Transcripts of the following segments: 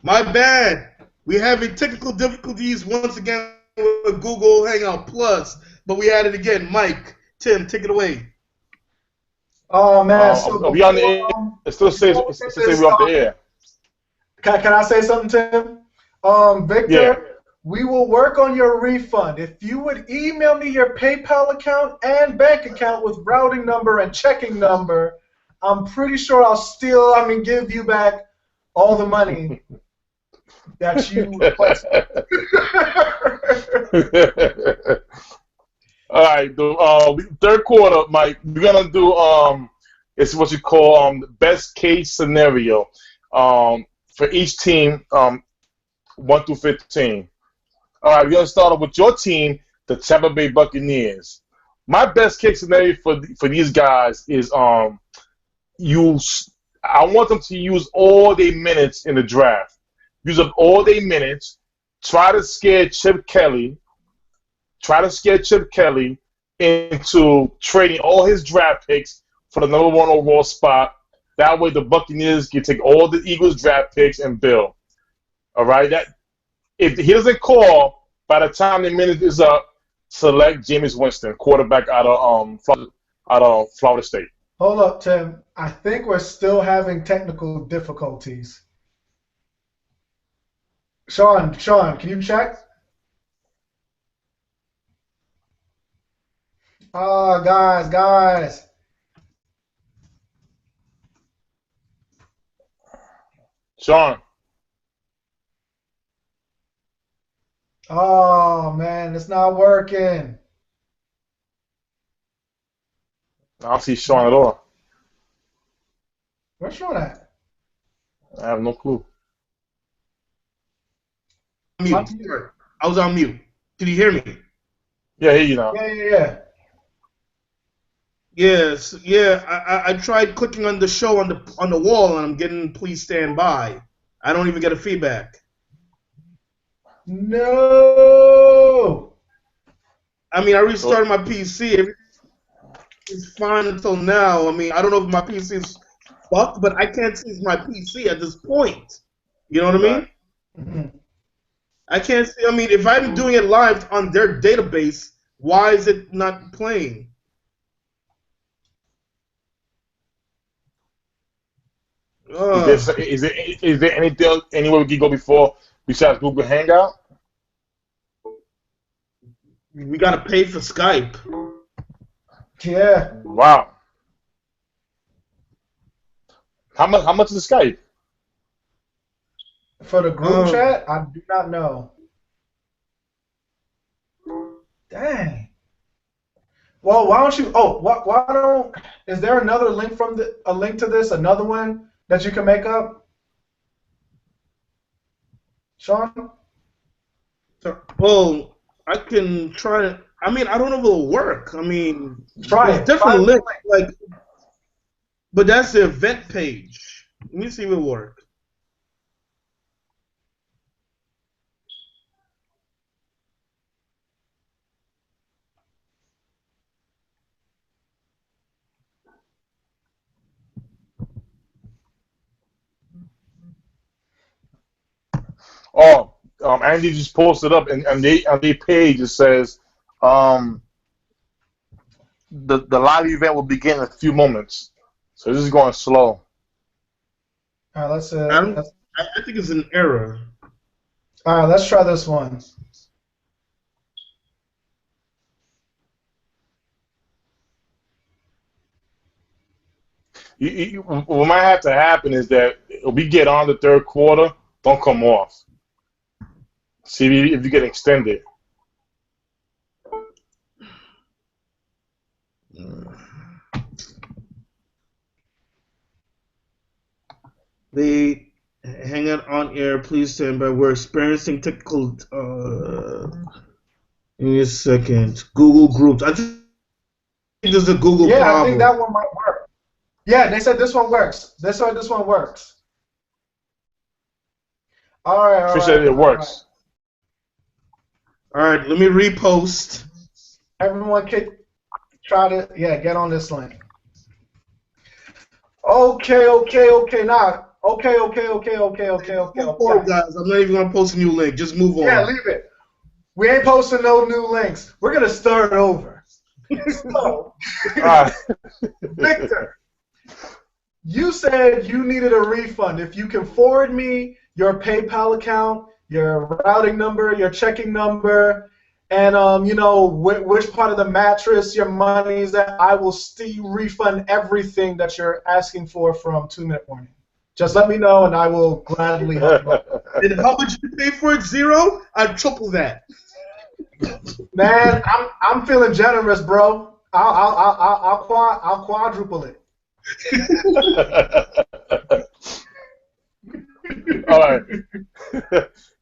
My bad. We're having technical difficulties once again with Google Hangout Plus, but we had it again. Mike, Tim, take it away. Oh man, so Are we on the air? before we It get still say this we're off the started, air. can I say something, Tim? Yeah. Victor, we will work on your refund. If you would email me your PayPal account and bank account with routing number and checking number, I'm pretty sure give you back all the money that you requested. All right, the third quarter, Mike. We're gonna do it's what you call best case scenario for each team 1 through 15. All right, we're gonna start off with your team, the Tampa Bay Buccaneers. My best case scenario for these guys is use. I want them to use all their minutes in the draft. Use up all their minutes. Try to scare Chip Kelly. Try to scare Chip Kelly into trading all his draft picks for the #1 overall spot. That way, the Buccaneers can take all the Eagles' draft picks and build. All right. That if he doesn't call by the time the minute is up, select Jameis Winston, quarterback out of Florida State. Hold up, Tim. I think we're still having technical difficulties. Sean, can you check? Oh, guys. Sean, Oh man, it's not working. I don't see Sean at all. Where's Sean at? I have no clue. Mute. I was on mute. Did you hear me? Yeah, I hear you now. Yeah. Yes. Yeah. I tried clicking on the show on the wall, and I'm getting please stand by. I don't even get a feedback. No. I mean, I restarted my PC. Everything's fine until now. I mean, I don't know if my PC is fucked, but I can't see my PC at this point. You know what I mean? Mhm. I can't see. I mean, if I'm doing it live on their database, why is it not playing? Is there anything anywhere we can go before besides Google Hangout? We gotta pay for Skype. Yeah. Wow. How much is Skype? For the group chat, I do not know. Dang. Well, why don't you? Oh, why don't? Is there another link a link to this? Another one that you can make up, Sean? Well, I can try to. I mean, I don't know if it'll work. I mean, Try there's it. different links, but that's the event page. Let me see if it'll work. Oh, Andy just posted up, and on their page it says, the live event will begin in a few moments. So this is going slow. All right, let's. I think it's an error. All right, let's try this one. What might have to happen is that we get on the third quarter, don't come off. See if you get extended. They hang out on air. Please stand by. We're experiencing technical. Give me a second. Google Groups. I think there's a Google problem. I think that one might work. Yeah, they said this one works. This one works. All right. She said it works. All right, let me repost. Everyone can try to get on this link. Okay. Now Okay. Move forward, guys. I'm not even gonna post a new link. Just move on. Yeah, leave it. We ain't posting no new links. We're gonna start over. So, Victor, you said you needed a refund. If you can forward me your PayPal account, your routing number, your checking number, and which part of the mattress your money's at, I will still refund everything that you're asking for from 2 Minute Warning. Just let me know, and I will gladly help you. And how much you pay for it? 0? I'd triple that. Man, I'm feeling generous, bro. I'll quadruple it. All right.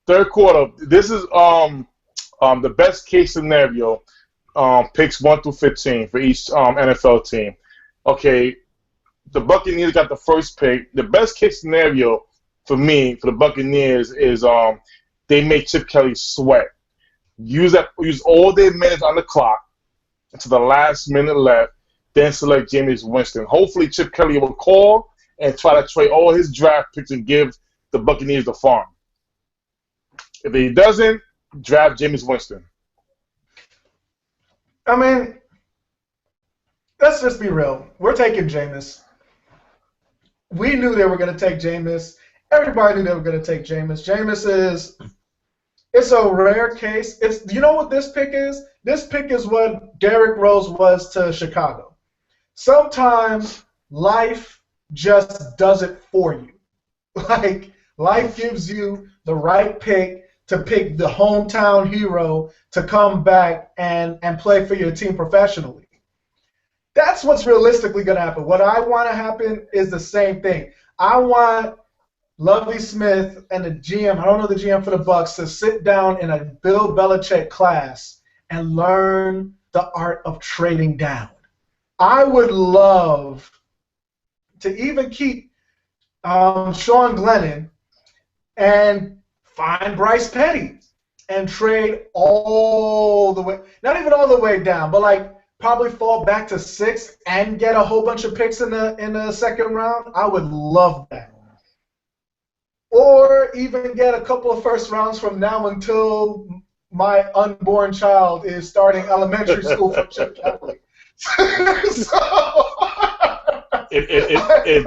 Third quarter. This is the best case scenario. Picks 1 through 15 for each NFL team. Okay. The Buccaneers got the first pick. The best case scenario for me, for the Buccaneers, is they make Chip Kelly sweat. Use all their minutes on the clock to the last minute left, then select Jameis Winston. Hopefully Chip Kelly will call and try to trade all his draft picks and give the Buccaneers the farm. If he doesn't, draft Jameis Winston. I mean, let's just be real. We're taking Jameis. We knew they were going to take Jameis. Everybody knew they were going to take Jameis. It's a rare case. You know what this pick is? This pick is what Derrick Rose was to Chicago. Sometimes life just does it for you. Like, life gives you the right pick to pick the hometown hero to come back and play for your team professionally. That's what's realistically going to happen. What I want to happen is the same thing. I want Lovie Smith and the GM, I don't know the GM for the Bucs, to sit down in a Bill Belichick class and learn the art of trading down. I would love to even keep Sean Glennon and find Bryce Petty and trade all the way, not even all the way down, but like probably fall back to 6 and get a whole bunch of picks in the second round. I would love that. Or even get a couple of first rounds from now until my unborn child is starting elementary school from Chip Kelly. If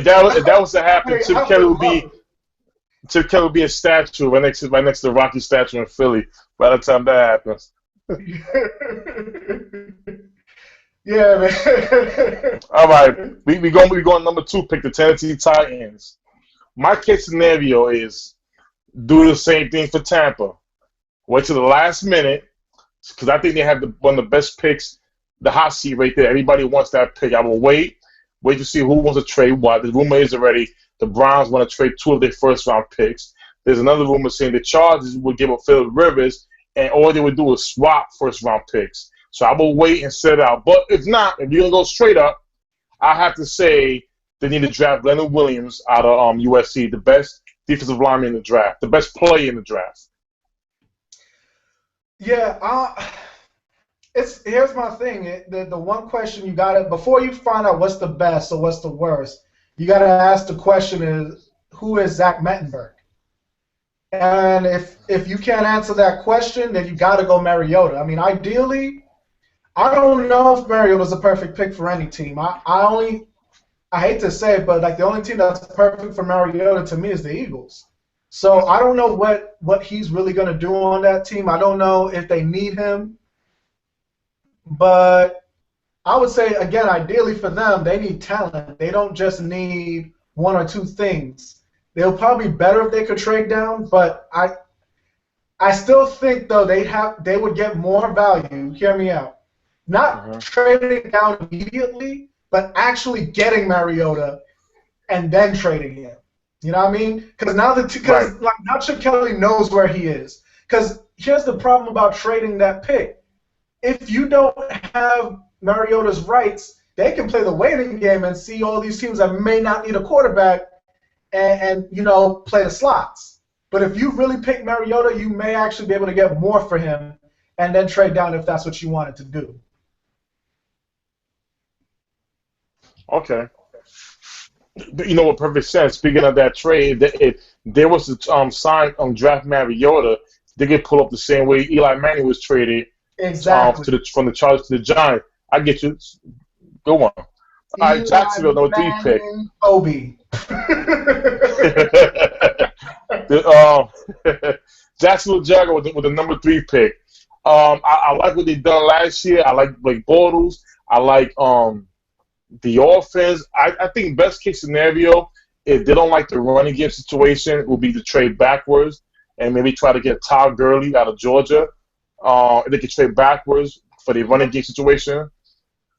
that was to happen, Chip Kelly would be a statue right next to the Rocky statue in Philly by the time that happens. Yeah, man. All right, we going number 2 pick, the Tennessee Titans. My case scenario is do the same thing for Tampa. Wait till the last minute, because I think they have one of the best picks, the hot seat right there. Everybody wants that pick. I will wait to see who wants to trade what. The rumor is already the Browns want to trade 2 of their first-round picks. There's another rumor saying the Chargers would give up Phillip Rivers, and all they would do is swap first-round picks. So I will wait and set it out. But if not, if you're going to go straight up, I have to say they need to draft Leonard Williams out of USC, the best defensive lineman in the draft, the best player in the draft. Yeah, here's my thing. The one question you gotta, before you find out what's the best or what's the worst, you gotta ask the question is, who is Zach Mettenberg? And if you can't answer that question, then you gotta go Mariota. I mean, ideally, I don't know if Mariota's a perfect pick for any team. I hate to say it, but like the only team that's perfect for Mariota to me is the Eagles. So I don't know what he's really going to do on that team. I don't know if they need him. But I would say, again, ideally for them, they need talent. They don't just need 1 or 2 things. They'll probably be better if they could trade down, but I still think, though, they would get more value. Hear me out. Not trading down immediately, but actually getting Mariota and then trading him. You know what I mean? Because now now Chip Kelly knows where he is. Because here's the problem about trading that pick. If you don't have Mariota's rights, they can play the waiting game and see all these teams that may not need a quarterback and play the slots. But if you really pick Mariota, you may actually be able to get more for him and then trade down if that's what you wanted to do. Okay. You know what? Perfect sense. Speaking of that trade, if there was to sign draft Mariota, they could pull up the same way Eli Manning was traded Exactly. from the Chargers to the Giants. I get you. Go on. All right, Jacksonville, number 3 pick. Obi. Jacksonville Jaguars with the number 3 pick. I like what they done last year. I like Blake Bortles. I like the offense. I think best case scenario, if they don't like the running game situation, will be to trade backwards and maybe try to get Todd Gurley out of Georgia. If they can trade backwards for the running game situation.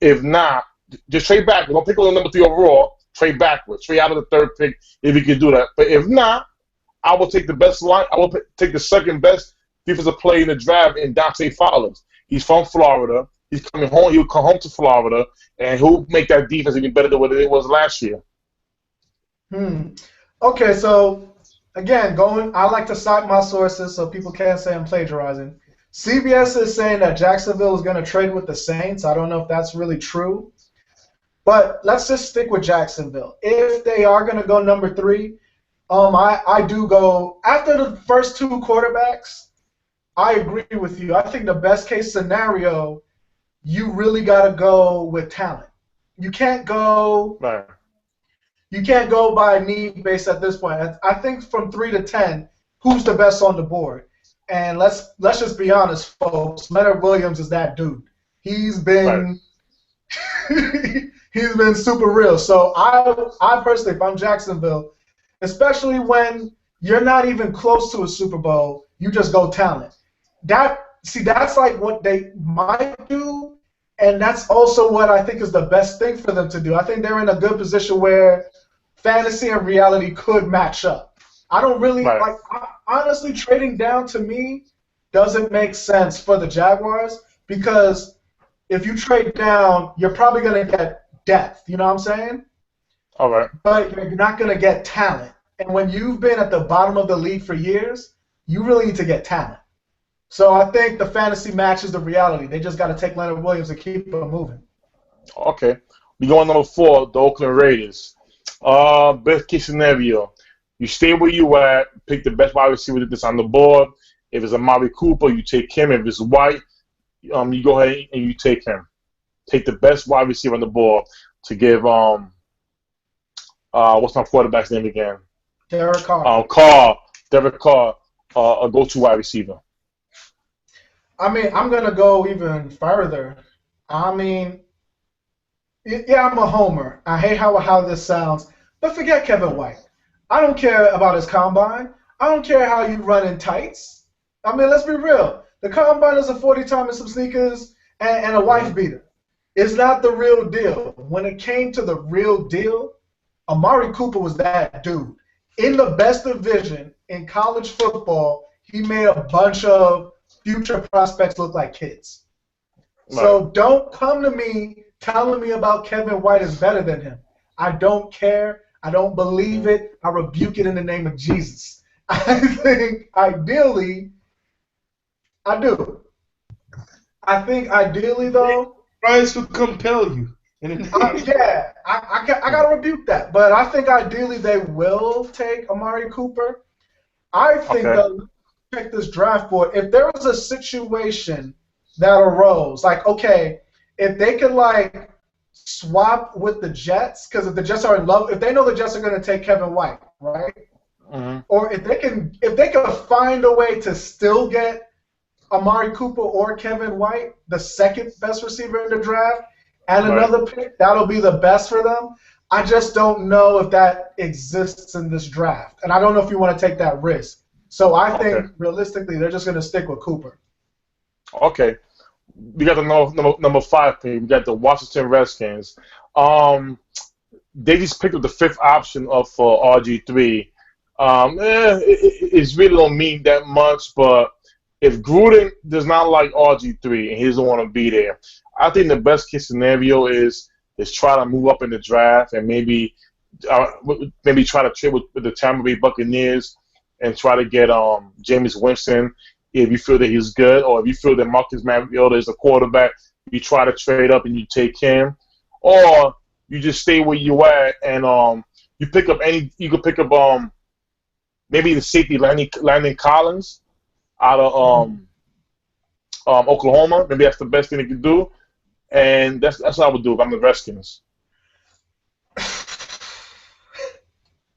If not, just trade backwards. Don't pick on the number 3 overall. Trade backwards. Trade out of the 3rd pick if you can do that. But if not, I will take the best line. I will take the 2nd best defensive player in the draft in Dante Fowler. He's from Florida. He's coming home. He'll come home to Florida, and he'll make that defense even better than what it was last year. Okay, so again, I like to cite my sources so people can't say I'm plagiarizing. CBS is saying that Jacksonville is going to trade with the Saints. I don't know if that's really true, but let's just stick with Jacksonville. If they are going to go number 3, I do go after the first 2 quarterbacks. I agree with you. I think the best case scenario, you really got to go with talent. You can't go. Right. You can't go by need base at this point. I think from 3 to 10, who's the best on the board? And let's just be honest, folks. Leonard Williams is that dude. He's been he's been super real. So I personally, if I'm Jacksonville, especially when you're not even close to a Super Bowl, you just go talent. That's like what they might do, and that's also what I think is the best thing for them to do. I think they're in a good position where fantasy and reality could match up. I don't really like honestly trading down to me doesn't make sense for the Jaguars because if you trade down, you're probably going to get depth. You know what I'm saying? All right. But you're not going to get talent. And when you've been at the bottom of the league for years, you really need to get talent. So I think the fantasy matches the reality. They just got to take Leonard Williams and keep him moving. Okay. We go on number 4, the Oakland Raiders. Best case scenario, you stay where you at, pick the best wide receiver that's on the board. If it's Amari Cooper, you take him. If it's White, you go ahead and you take him. Take the best wide receiver on the board to give what's my quarterback's name again? Derek Carr. Derek Carr, a go-to wide receiver. I mean, I'm going to go even further. I mean, yeah, I'm a homer. I hate how this sounds. But forget Kevin White. I don't care about his combine. I don't care how you run in tights. I mean, let's be real. The combine is a 40-time in some sneakers and a wife beater. It's not the real deal. When it came to the real deal, Amari Cooper was that dude. In the best division in college football, he made a bunch of future prospects look like kids. Right. So don't come to me telling me about Kevin White is better than him. I don't care. I don't believe it. I rebuke it in the name of Jesus. I think ideally, I do. I think ideally, though, tries to compel you. Yeah, I got to rebuke that. But I think ideally they will take Amari Cooper. I think they'll check this draft board. If there was a situation that arose, like, okay, if they could, like, swap with the Jets, because if the Jets are in love, if they know the Jets are going to take Kevin White, right? Mm-hmm. Or if they can find a way to still get Amari Cooper or Kevin White, the 2nd best receiver in the draft, and another pick, that'll be the best for them. I just don't know if that exists in this draft, and I don't know if you want to take that risk. So I think realistically, they're just going to stick with Cooper. Okay. We got the number 5 pick. We got the Washington Redskins. They just picked up the 5th option of RG3. It really don't mean that much, but if Gruden does not like RG3 and he doesn't want to be there, I think the best case scenario is try to move up in the draft and maybe try to trade with the Tampa Bay Buccaneers and try to get Jameis Winston. If you feel that he's good, or if you feel that Marcus Mariota is a quarterback, you try to trade up and you take him, or you just stay where you at and You pick up you could pick up maybe the safety Landon Collins out of Oklahoma. Maybe that's the best thing they could do, and that's what I would do if I'm the Redskins.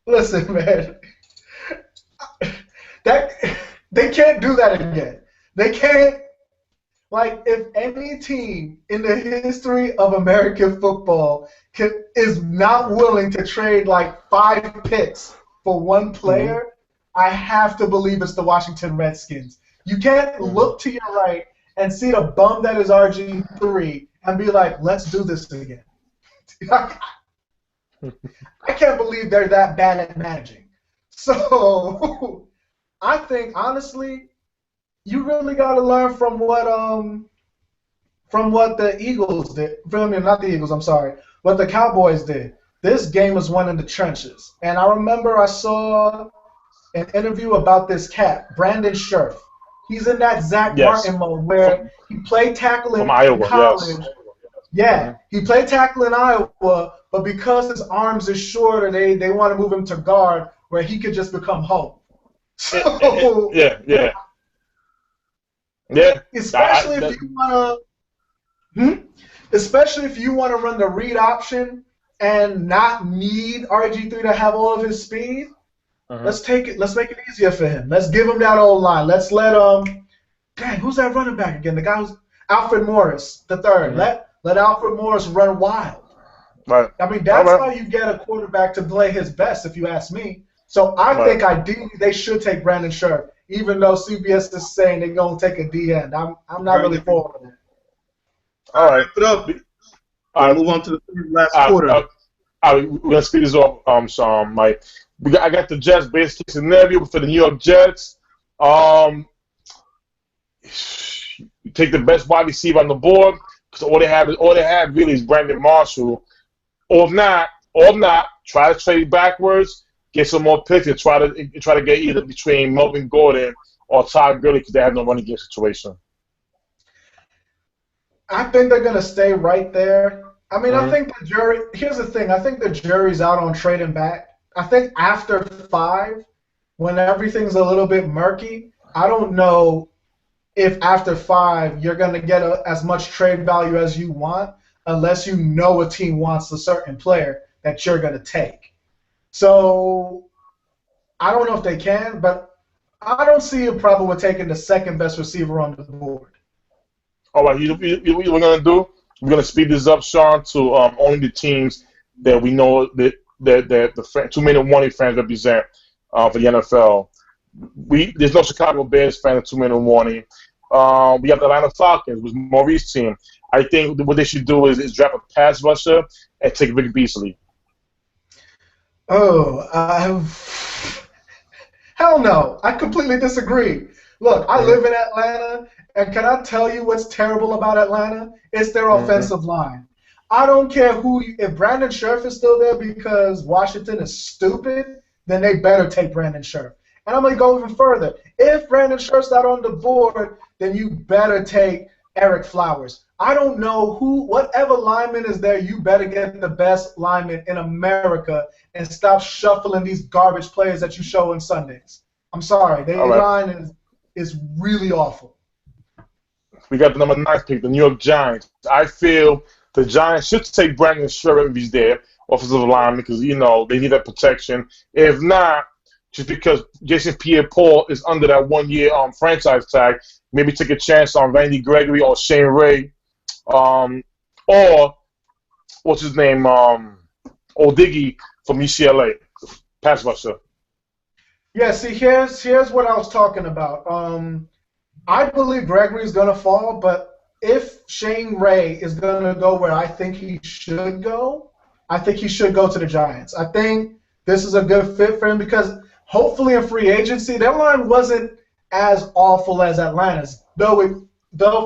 Listen, man, they can't do that again. They can't. Like, if any team in the history of American football is not willing to trade like 5 picks for one player, I have to believe it's the Washington Redskins. You can't look to your right and see the bum that is RG3 and be like, let's do this again. I can't believe they're that bad at managing. So I think, honestly, you really got to learn from what the Eagles did. Not the Eagles, I'm sorry. What the Cowboys did. This game is won in the trenches. And I remember I saw an interview about this cat, Brandon Scherf. He's in that Zach Martin mode where he played tackle in college. Yeah, he played tackle in Iowa, but because his arms is shorter, they want to move him to guard where he could just become Hulk. So, yeah. Especially if you want to run the read option and not need RG3 to have all of his speed. Let's make it easier for him. Let's give him that old line. Let's let who's that running back again? The guy who's Alfred Morris, the third. Let Alfred Morris run wild. Right. I mean, that's how you get a quarterback to play his best, if you ask me. So I think ideally they should take Brandon Scherf, even though CBS is saying they're going to take a D end. I'm not really for that. All right. Move on to the last quarter. We're going to speed this up, Mike. I got the Jets base case scenario for the New York Jets. You take the best wide receiver on the board because all they have really is Brandon Marshall. Or if not, try to trade backwards, get some more picks, and try to get either between Melvin Gordon or Todd Gurley because they have no running game situation. I think they're going to stay right there. I mean, I think the jury – here's the thing. I think the jury's out on trading back. I think after 5, when everything's a little bit murky, I don't know if after 5 you're going to get as much trade value as you want unless you know a team wants a certain player that you're going to take. So I don't know if they can, but I don't see a problem with taking the second best receiver on the board. All right, what we're going to do? We're going to speed this up, Sean, to only the teams that we know that the 2 minute warning fans represent for the NFL. There's no Chicago Bears fan of 2 minute warning. We have the Atlanta Falcons with Maurice's team. I think what they should do is draft a pass rusher and take Vic Beasley. Hell no. I completely disagree. Look, I live in Atlanta, and can I tell you what's terrible about Atlanta? It's their offensive line. I don't care if Brandon Scherf is still there because Washington is stupid, then they better take Brandon Scherf. And I'm going to go even further. If Brandon Scherf's not on the board, then you better take Eric Flowers. I don't know whatever lineman is there, you better get the best lineman in America and stop shuffling these garbage players that you show on Sundays. I'm sorry. Their line is really awful. We got the number 9 pick, the New York Giants. I feel the Giants should take Brandon Scherf if he's there, offensive lineman, because, they need that protection. If not, just because Jason Pierre-Paul is under that 1-year franchise tag, maybe take a chance on Randy Gregory or Shane Ray, or what's his name, Odiggy from UCLA, pass rusher. Yeah, see, here's what I was talking about. I believe Gregory's going to fall, but if Shane Ray is going to go where I think he should go, I think he should go to the Giants. I think this is a good fit for him because hopefully in free agency, their line wasn't as awful as Atlanta's. Though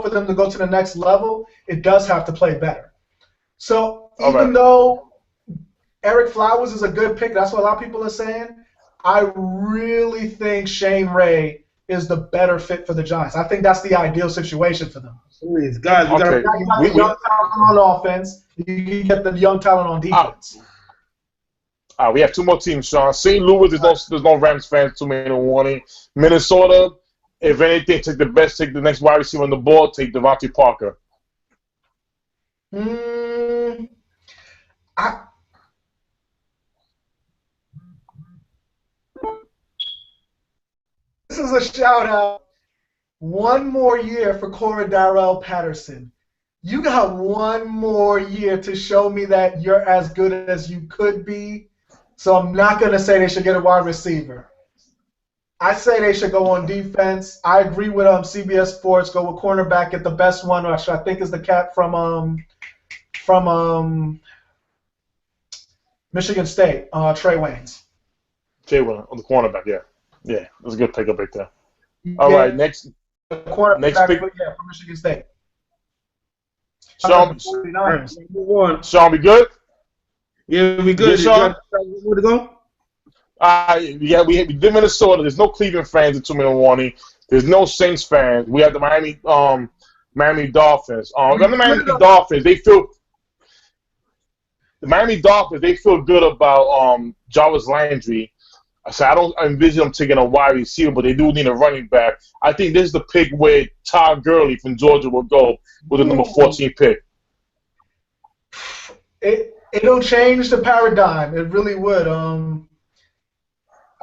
for them to go to the next level, it does have to play better. So even though Eric Flowers is a good pick, that's what a lot of people are saying, I really think Shane Ray is the better fit for the Giants. I think that's the ideal situation for them. Please, guys, you got the young talent on offense. You get the young talent on defense. We have two more teams, Sean. St. Louis, there's no Rams fans, 2-1. Minnesota, if anything, take the next wide receiver on the ball, take Devontae Parker. This is a shout out. One more year for Cordarrelle Patterson. You got one more year to show me that you're as good as you could be. So I'm not going to say they should get a wide receiver. I say they should go on defense. I agree with CBS Sports. Go with cornerback, get the best one, which I think is the cat from Michigan State, Trey Waynes. Trey Waynes on the cornerback, yeah. Yeah, that's a good pickup right there. All right, next pick. Yeah, from Michigan State. Sean, we good? Yeah, we good. Sean? Where to go? We did Minnesota. There's no Cleveland fans in 2-1. There's no Saints fans. We have the Miami Dolphins. The Miami Dolphins, they feel good about Jarvis Landry. So I don't envision them taking a wide receiver, but they do need a running back. I think this is the pick where Todd Gurley from Georgia will go with the number 14 pick. It'll change the paradigm. It really would.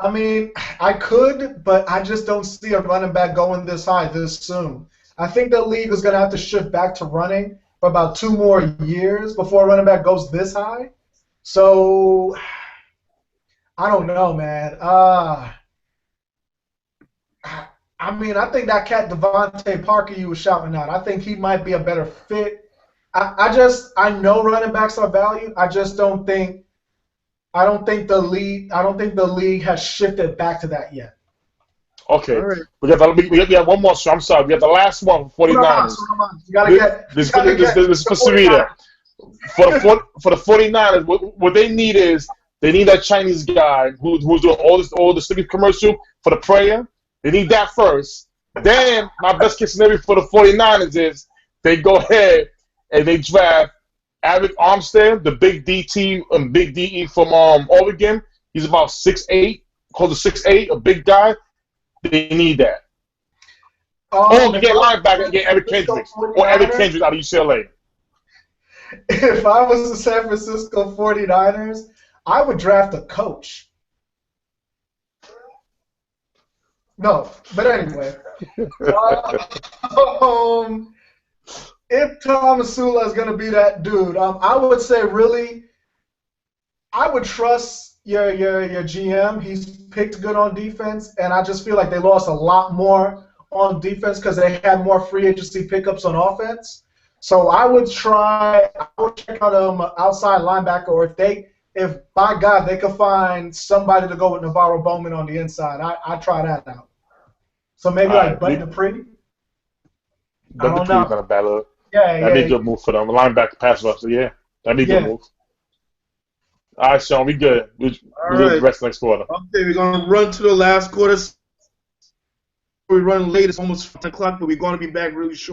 I mean, I could, but I just don't see a running back going this high this soon. I think the league is going to have to shift back to running for about 2 more years before a running back goes this high. So I don't know, man. I mean, I think that cat Devontae Parker you were shouting out, I think he might be a better fit. I know running backs are valued. I don't think the league has shifted back to that yet. Okay. All right. We have one more show. I'm sorry. We have the last one for 49ers. You gotta get this is for Sarita. For the 49ers, what they need is they need that Chinese guy who's doing all the Snickers commercial for the prayer. They need that first. Then my best case scenario for the 49ers is they go ahead and they draft Arik Armstead, the big DT and big DE from Oregon. He's about 6'8", close to 6'8", a big guy. They need that. They get linebacker and get Eric Kendricks or Eric Kendricks out of UCLA. If I was the San Francisco 49ers, I would draft a coach. No, but anyway. If Tomasula is going to be that dude, I would say really, I would trust your GM. He's picked good on defense, and I just feel like they lost a lot more on defense because they had more free agency pickups on offense. So I would check out outside linebacker, or if by God they could find somebody to go with Navarro Bowman on the inside, I'd try that out. So maybe Bud Dupree. Bud Dupree's not a bad look. That'd be a good move for them. A linebacker pass rusher, yeah. That'd be a good move. All right, Sean, we good. We'll do the rest next quarter. Okay, we're going to run to the last quarter. We're running late. It's almost 10 o'clock, but we're going to be back really short.